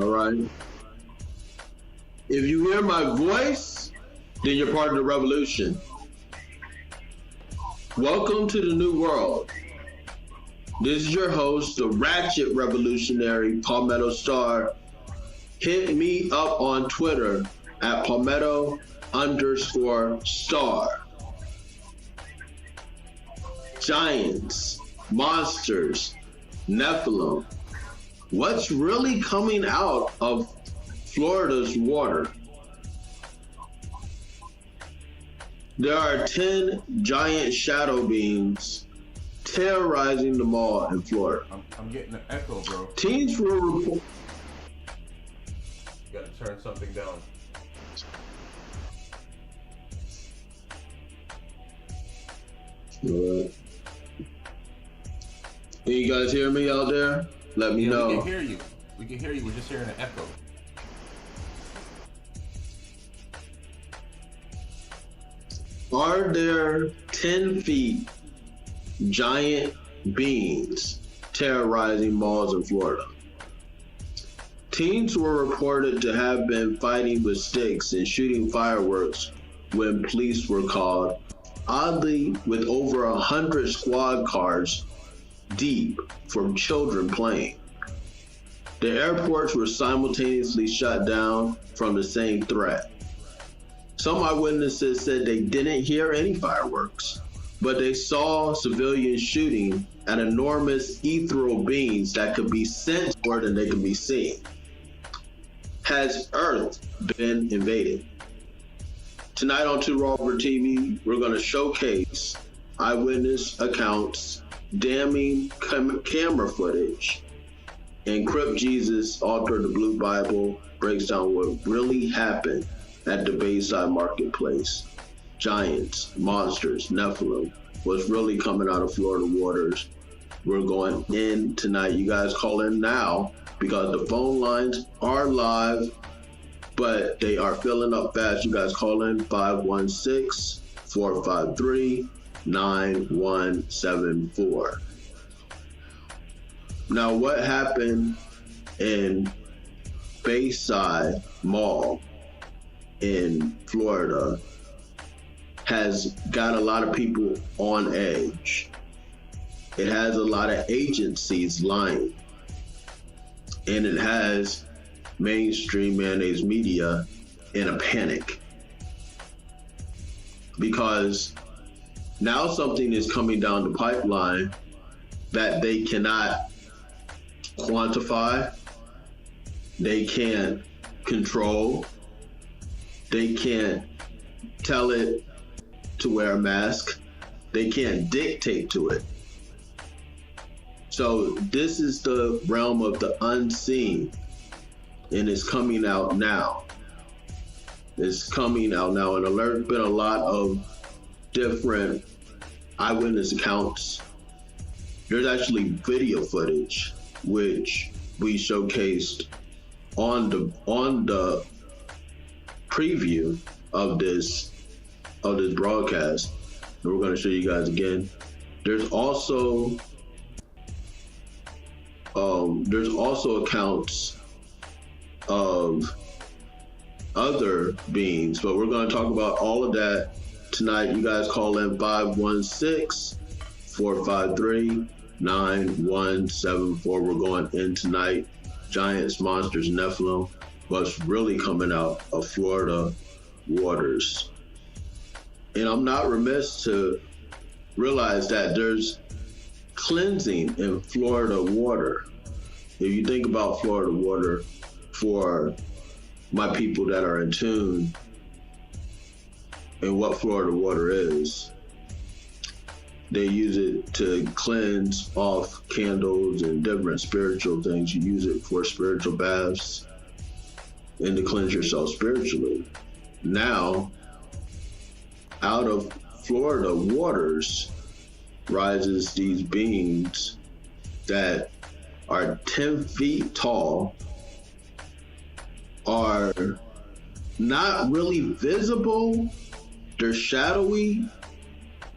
All right. If you hear my voice, then you're part of the revolution. Welcome to the new world. This is your host, the ratchet revolutionary, Palmetto Star. Hit me up on Twitter at Palmetto_star. Giants, monsters, Nephilim. What's really coming out of Florida's water? There are 10 giant shadow beings terrorizing the mall in Florida. I'm getting an echo, bro. Teens will report. You gotta turn something down. Alright. Can you guys hear me out there? Let me know. We can hear you. We can hear you. We're just hearing an echo. Are there 10 feet giant beings terrorizing malls in Florida? Teens were reported to have been fighting with sticks and shooting fireworks when police were called, oddly with over 100 squad cars deep from children playing. The airports were simultaneously shut down from the same threat. Some eyewitnesses said they didn't hear any fireworks, but they saw civilians shooting at enormous ethereal beings that could be sent more than they could be seen. Has Earth been invaded? Tonight on Two Robber TV, we're going to showcase eyewitness accounts, damning camera footage, and Crip Jesus, author of the Blue Bible, breaks down what really happened at the Bayside Marketplace. Giants, monsters, Nephilim, what's really coming out of Florida waters. We're going in tonight. You guys call in now because the phone lines are live, but they are filling up fast. You guys call in 516-453-9174. Now, what happened in Bayside Mall in Florida has got a lot of people on edge. It has a lot of agencies lying. And it has mainstream mayonnaise media in a panic. Because now something is coming down the pipeline that they cannot quantify, they can't control, they can't tell it to wear a mask, they can't dictate to it. So this is the realm of the unseen, and it's coming out now. It's coming out now, and there's been a lot of different eyewitness accounts. There's actually video footage which we showcased on the preview of this broadcast, and we're going to show you guys again. There's also accounts of other beings, but we're going to talk about all of that tonight. You guys call in 516-453-9174. We're going in tonight. Giants, monsters, Nephilim, what's really coming out of Florida waters. And I'm not remiss to realize that there's cleansing in Florida water. If you think about Florida water, for my people that are in tune and what Florida water is, they use it to cleanse off candles and different spiritual things. You use it for spiritual baths and to cleanse yourself spiritually. Now, out of Florida waters rises these beings that are 10 feet tall, are not really visible, they're shadowy,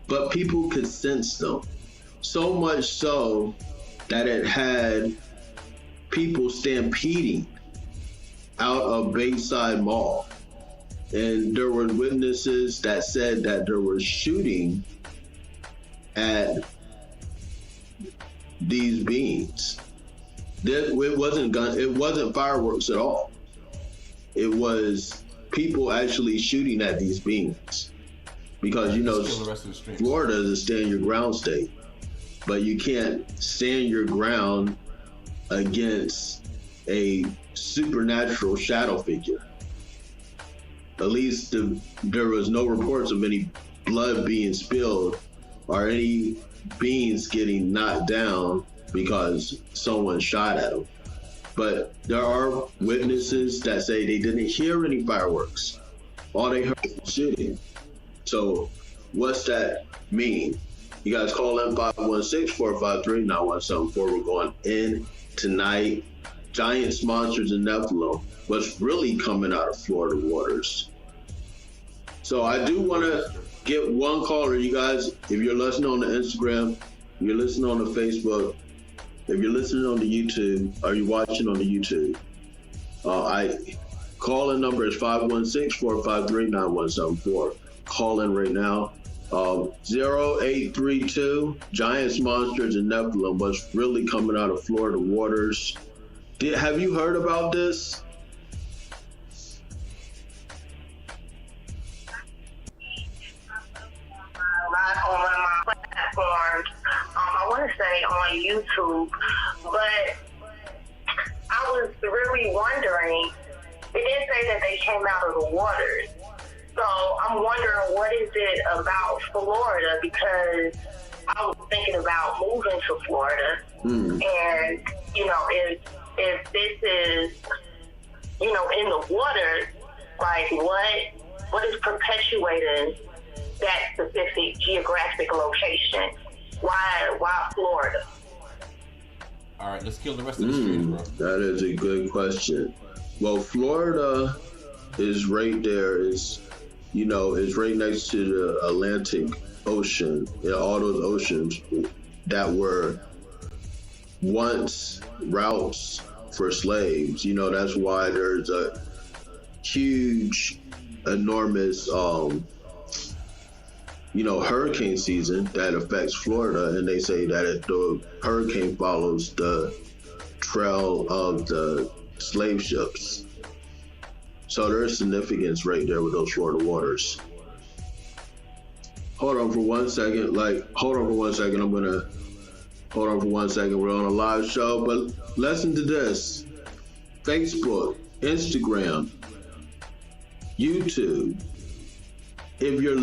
but people could sense them. So much so that it had people stampeding out of Bayside Mall. And there were witnesses that said that there was shooting at these beings. It wasn't fireworks at all. It was people actually shooting at these beings. Because Florida is a stand your ground state, but you can't stand your ground against a supernatural shadow figure. At least there was no reports of any blood being spilled or any beings getting knocked down because someone shot at them. But there are witnesses that say they didn't hear any fireworks. All they heard was shooting. So what's that mean? You guys call in 516-453-9174. We're going in tonight. Giants, monsters, and Nephilim. What's really coming out of Florida waters? So I do want to get one caller, you guys. If you're listening on the Instagram, if you're listening on the Facebook, if you're listening on the YouTube, or you're watching on the YouTube, call-in number is 516-453-9174. Call in right now. 0832 Giants, monsters, and Nephilim. What's really coming out of Florida waters? Have you heard about this? On one of my platforms, I want to say on YouTube, but I was really wondering, it didn't say that they came out of the waters, so I'm wondering what is it about Florida, because I was thinking about moving to Florida, and, you know, if this is, you know, in the water, like what is perpetuating that specific geographic location? Why Florida? All right, let's kill the rest of the streets, bro. That is a good question. Well, Florida is right there. It's right next to the Atlantic Ocean. All those oceans that were once routes for slaves. That's why there's a huge, enormous hurricane season that affects Florida, and they say that if the hurricane follows the trail of the slave ships. So there's significance right there with those Florida waters. Hold on for one second. Hold on for one second. We're on a live show, but listen to this. Facebook, Instagram, YouTube. If you're